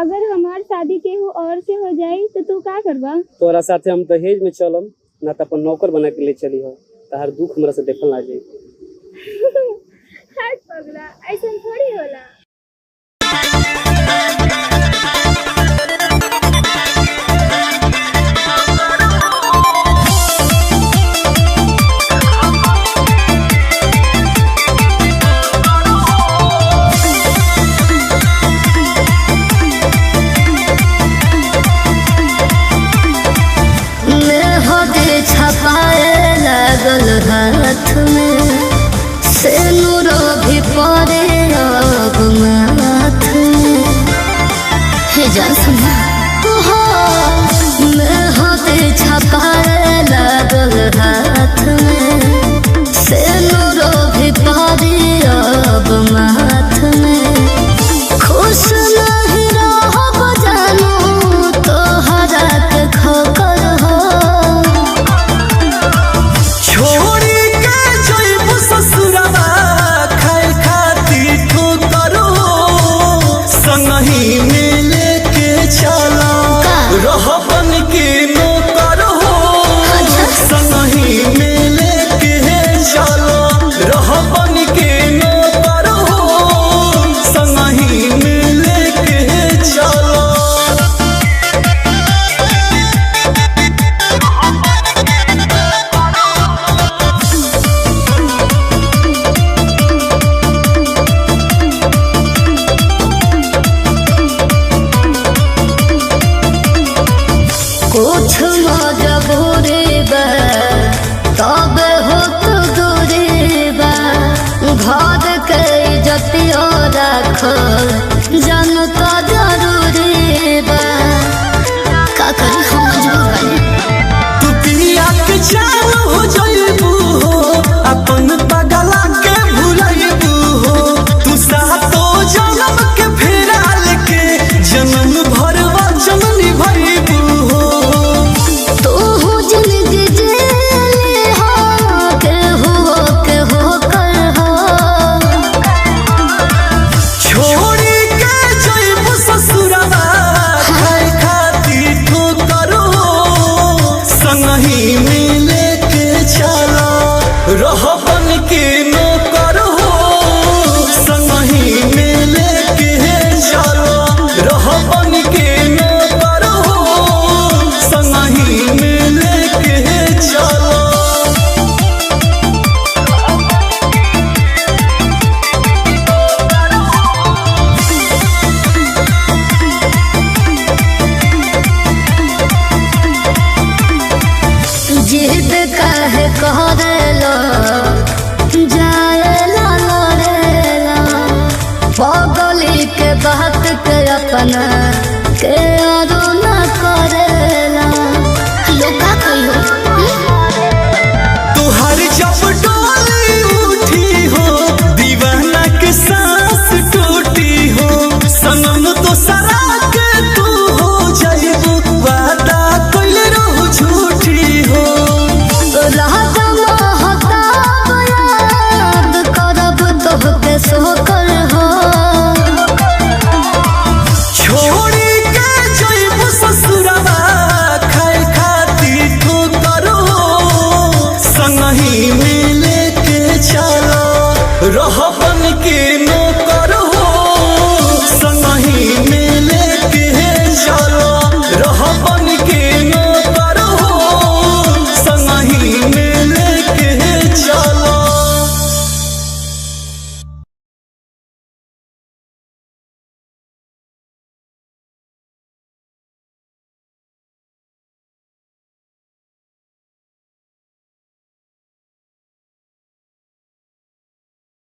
अगर हमार शादी केहू और से हो जाई तो तू का करबा? तोरा साथे हम दहेज में चलम ना तो अपन नौकर बना के ले चली हो। तार दुख हमरा से देखल ना जाई। हट पगला, ऐसा थोड़ी होला। छपाए लागल हाथ में सेनुरो भी पड़े अब माथ में। हे जा सुना मैं होते छपाए लागल हाथ में सेनुरो भी पड़े अब माथ में। खुश नहीं रहो जानू तो हरा के खोकर कुछ मजबूरी बा तब हो तो दूरी बा। घर के इज्जतियो रखल जनता जरूरी बा। का करी हम मजबूर बानी। तू पिया के जान हो जाइबू हो अपन पगला के भुलाइबू हो। तू सातो जन्म के फेरा लेके जन्म भर वचन निभाइबू हो। रहबन के नौकर हो संगही में लेके चलो। रहबन के नौकर हो संगही में लेके चलो। जिद काहे करेला जाएला लड़ेला पगली के बात के अपना के